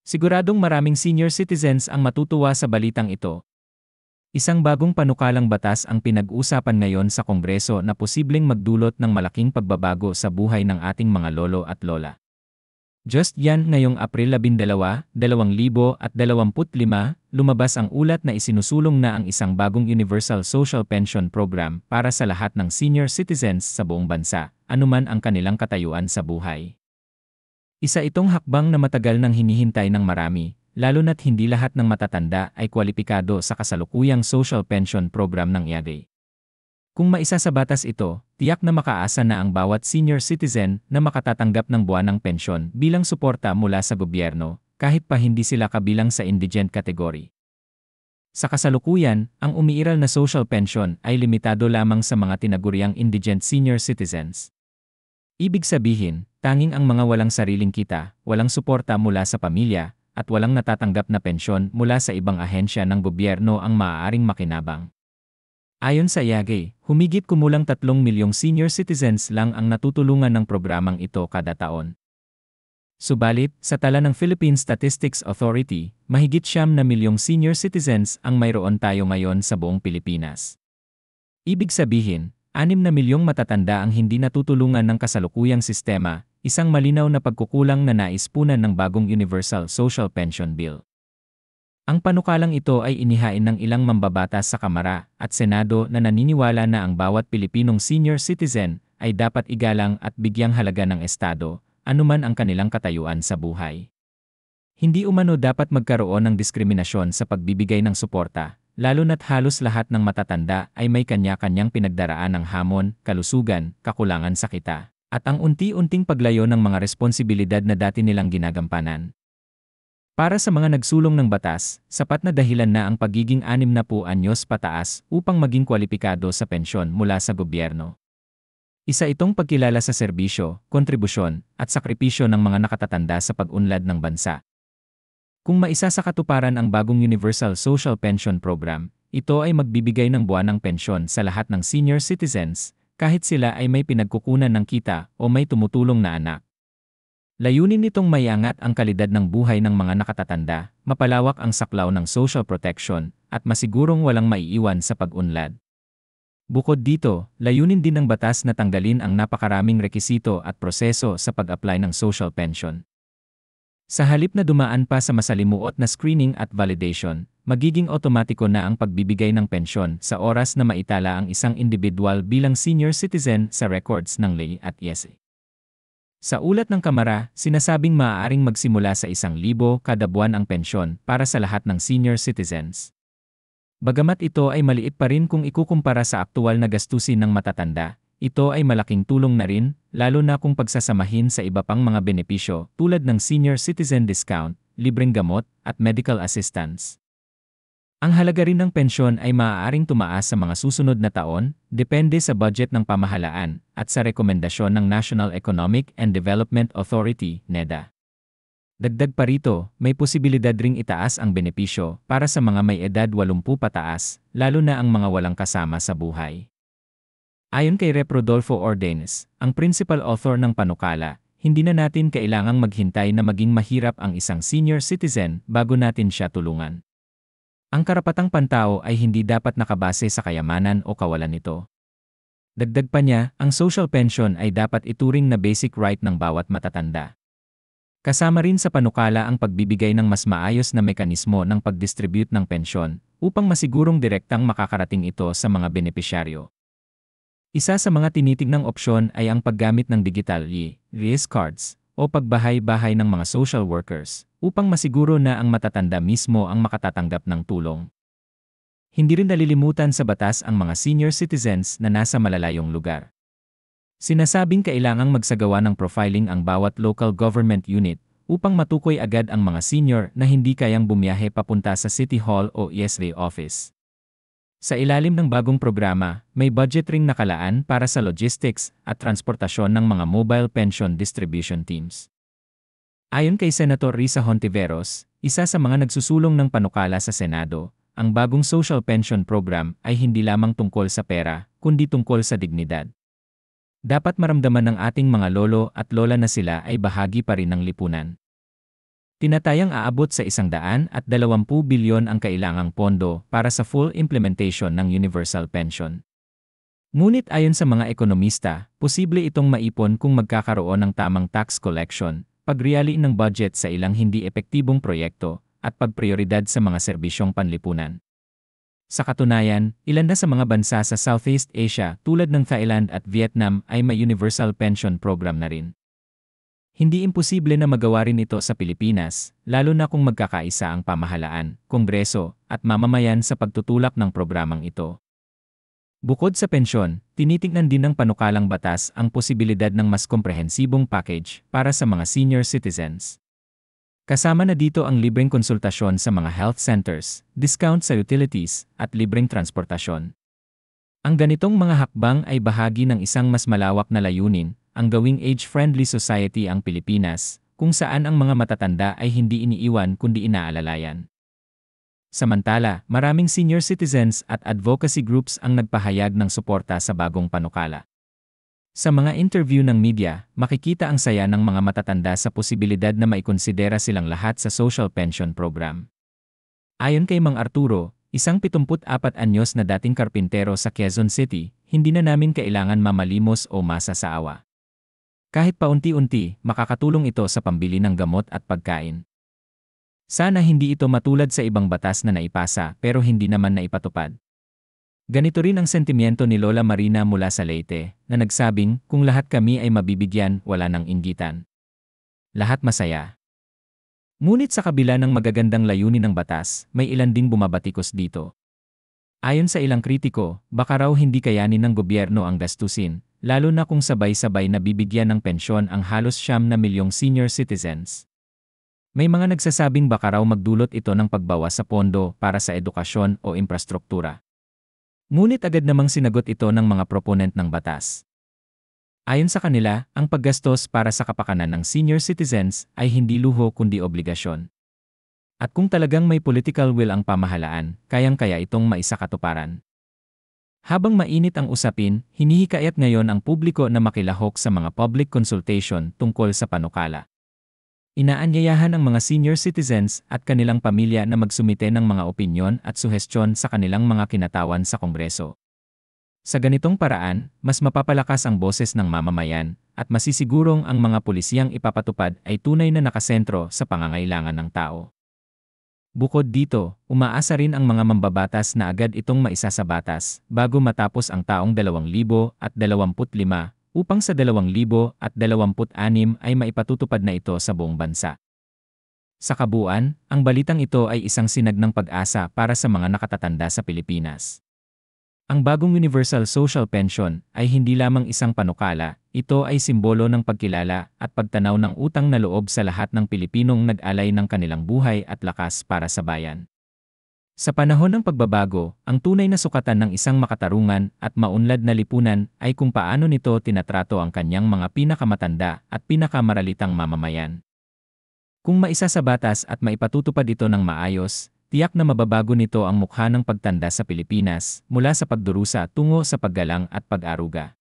Siguradong maraming senior citizens ang matutuwa sa balitang ito. Isang bagong panukalang batas ang pinag-usapan ngayon sa Kongreso na posibleng magdulot ng malaking pagbabago sa buhay ng ating mga lolo at lola. Just yan ngayong Abril 12, 2025, lumabas ang ulat na isinusulong na ang isang bagong Universal Social Pension Program para sa lahat ng senior citizens sa buong bansa, anuman ang kanilang katayuan sa buhay. Isa itong hakbang na matagal nang hinihintay ng marami, lalo na't hindi lahat ng matatanda ay kwalipikado sa kasalukuyang social pension program ng IAGA. Kung maisa sa batas ito, tiyak na makaasa na ang bawat senior citizen na makatatanggap ng buwanang pensyon bilang suporta mula sa gobyerno, kahit pa hindi sila kabilang sa indigent category. Sa kasalukuyan, ang umiiral na social pension ay limitado lamang sa mga tinaguriang indigent senior citizens. Ibig sabihin, tanging ang mga walang sariling kita, walang suporta mula sa pamilya, at walang natatanggap na pensyon mula sa ibang ahensya ng gobyerno ang maaaring makinabang. Ayon sa IAGA, humigit kumulang 3 milyong senior citizens lang ang natutulungan ng programang ito kada taon. Subalit, sa tala ng Philippine Statistics Authority, mahigit 9 milyong senior citizens ang mayroon tayo ngayon sa buong Pilipinas. Ibig sabihin, 6 na milyong matatanda ang hindi natutulungan ng kasalukuyang sistema, isang malinaw na pagkukulang na naispunan ng bagong Universal Social Pension Bill. Ang panukalang ito ay inihain ng ilang mambabatas sa Kamara at Senado na naniniwala na ang bawat Pilipinong senior citizen ay dapat igalang at bigyang halaga ng Estado, anuman ang kanilang katayuan sa buhay. Hindi umano dapat magkaroon ng diskriminasyon sa pagbibigay ng suporta, lalo na't halos lahat ng matatanda ay may kanya-kanyang pinagdaraan ng hamon, kalusugan, kakulangan sa kita, at ang unti-unting paglayo ng mga responsibilidad na dati nilang ginagampanan. Para sa mga nagsulong ng batas, sapat na dahilan na ang pagiging 60 anyos pataas upang maging kwalipikado sa pensyon mula sa gobyerno. Isa itong pagkilala sa serbisyo, kontribusyon, at sakripisyo ng mga nakatatanda sa pag-unlad ng bansa. Kung maisa sa katuparan ang bagong Universal Social Pension Program, ito ay magbibigay ng buwanang pensyon sa lahat ng senior citizens, kahit sila ay may pinagkukunan ng kita o may tumutulong na anak. Layunin nitong maiangat ang kalidad ng buhay ng mga nakatatanda, mapalawak ang saklaw ng social protection, at masigurong walang maiiwan sa pag-unlad. Bukod dito, layunin din ng batas na tanggalin ang napakaraming rekisito at proseso sa pag-apply ng social pension. Sa halip na dumaan pa sa masalimuot na screening at validation, magiging otomatiko na ang pagbibigay ng pensyon sa oras na maitala ang isang individual bilang senior citizen sa records ng LEI at ISA. Sa ulat ng Kamara, sinasabing maaaring magsimula sa 1,000 kada buwan ang pensyon para sa lahat ng senior citizens. Bagamat ito ay maliit pa rin kung ikukumpara sa aktual na gastusin ng matatanda, ito ay malaking tulong na rin, lalo na kung pagsasamahin sa iba pang mga benepisyo tulad ng senior citizen discount, libreng gamot, at medical assistance. Ang halaga rin ng pensyon ay maaaring tumaas sa mga susunod na taon, depende sa budget ng pamahalaan at sa rekomendasyon ng National Economic and Development Authority, NEDA. Dagdag pa rito, may posibilidad ring itaas ang benepisyo para sa mga may edad 80 pataas, lalo na ang mga walang kasama sa buhay. Ayon kay Rep. Rodolfo Ordenes, ang principal author ng panukala, hindi na natin kailangang maghintay na maging mahirap ang isang senior citizen bago natin siya tulungan. Ang karapatang pantao ay hindi dapat nakabase sa kayamanan o kawalan nito. Dagdag pa niya, ang social pension ay dapat ituring na basic right ng bawat matatanda. Kasama rin sa panukala ang pagbibigay ng mas maayos na mekanismo ng pag-distribute ng pensyon upang masigurong direktang makakarating ito sa mga benepisyaryo. Isa sa mga tinitignang opsyon ay ang paggamit ng digital e-risk cards o pagbahay-bahay ng mga social workers upang masiguro na ang matatanda mismo ang makatatanggap ng tulong. Hindi rin nalilimutan sa batas ang mga senior citizens na nasa malalayong lugar. Sinasabing kailangang magsagawa ng profiling ang bawat local government unit upang matukoy agad ang mga senior na hindi kayang bumiyahe papunta sa City Hall o ESD office. Sa ilalim ng bagong programa, may budget ring nakalaan para sa logistics at transportasyon ng mga mobile pension distribution teams. Ayon kay Senator Risa Hontiveros, isa sa mga nagsusulong ng panukala sa Senado, ang bagong social pension program ay hindi lamang tungkol sa pera, kundi tungkol sa dignidad. Dapat maramdaman ng ating mga lolo at lola na sila ay bahagi pa rin ng lipunan. Tinatayang aabot sa 120 bilyon ang kailangang pondo para sa full implementation ng universal pension. Ngunit ayon sa mga ekonomista, posible itong maipon kung magkakaroon ng tamang tax collection, pagreali ng budget sa ilang hindi epektibong proyekto, at pagprioridad sa mga serbisyong panlipunan. Sa katunayan, ilan na sa mga bansa sa Southeast Asia tulad ng Thailand at Vietnam ay may universal pension program na rin. Hindi imposible na magawa rin ito sa Pilipinas, lalo na kung magkakaisa ang pamahalaan, kongreso, at mamamayan sa pagtutulak ng programang ito. Bukod sa pensyon, tinitingnan din ng panukalang batas ang posibilidad ng mas komprehensibong package para sa mga senior citizens. Kasama na dito ang libreng konsultasyon sa mga health centers, discount sa utilities, at libreng transportasyon. Ang ganitong mga hakbang ay bahagi ng isang mas malawak na layunin, ang gawing age-friendly society ang Pilipinas, kung saan ang mga matatanda ay hindi iniiwan kundi inaalalayan. Samantala, maraming senior citizens at advocacy groups ang nagpahayag ng suporta sa bagong panukala. Sa mga interview ng media, makikita ang saya ng mga matatanda sa posibilidad na maikonsidera silang lahat sa social pension program. Ayon kay Mang Arturo, isang 74 anyos na dating karpintero sa Quezon City, hindi na namin kailangan mamalimos o masasaawa. Kahit paunti-unti, makakatulong ito sa pambili ng gamot at pagkain. Sana hindi ito matulad sa ibang batas na naipasa pero hindi naman naipatupad. Ganito rin ang sentimiento ni Lola Marina mula sa Leyte, na nagsabing, kung lahat kami ay mabibigyan, wala nang inggitan. Lahat masaya. Ngunit sa kabila ng magagandang layunin ng batas, may ilan ding bumabatikos dito. Ayon sa ilang kritiko, baka raw hindi kayanin ng gobyerno ang gastusin, lalo na kung sabay-sabay na bibigyan ng pensyon ang halos 9 milyong senior citizens. May mga nagsasabing baka raw magdulot ito ng pagbawas sa pondo para sa edukasyon o infrastruktura. Ngunit agad namang sinagot ito ng mga proponent ng batas. Ayon sa kanila, ang paggastos para sa kapakanan ng senior citizens ay hindi luho kundi obligasyon. At kung talagang may political will ang pamahalaan, kayang-kaya itong maisakatuparan. Habang mainit ang usapin, hinihikayat ngayon ang publiko na makilahok sa mga public consultation tungkol sa panukala. Inaanyayahan ang mga senior citizens at kanilang pamilya na magsumite ng mga opinyon at suhestyon sa kanilang mga kinatawan sa Kongreso. Sa ganitong paraan, mas mapapalakas ang boses ng mamamayan at masisigurong ang mga pulisyang ipapatupad ay tunay na nakasentro sa pangangailangan ng tao. Bukod dito, umaasa rin ang mga mambabatas na agad itong maisa sa batas bago matapos ang taong 2025 upang sa 2026 ay maipatutupad na ito sa buong bansa. Sa kabuuan, ang balitang ito ay isang sinag ng pag-asa para sa mga nakatatanda sa Pilipinas. Ang bagong Universal Social Pension ay hindi lamang isang panukala, ito ay simbolo ng pagkilala at pagtanaw ng utang na loob sa lahat ng Pilipinong nag-alay ng kanilang buhay at lakas para sa bayan. Sa panahon ng pagbabago, ang tunay na sukatan ng isang makatarungan at maunlad na lipunan ay kung paano nito tinatrato ang kanyang mga pinakamatanda at pinakamaralitang mamamayan. Kung maisa sa batas at maipatutupad ito ng maayos, tiyak na mababago nito ang mukha ng pagtanda sa Pilipinas mula sa pagdurusa tungo sa paggalang at pag-aruga.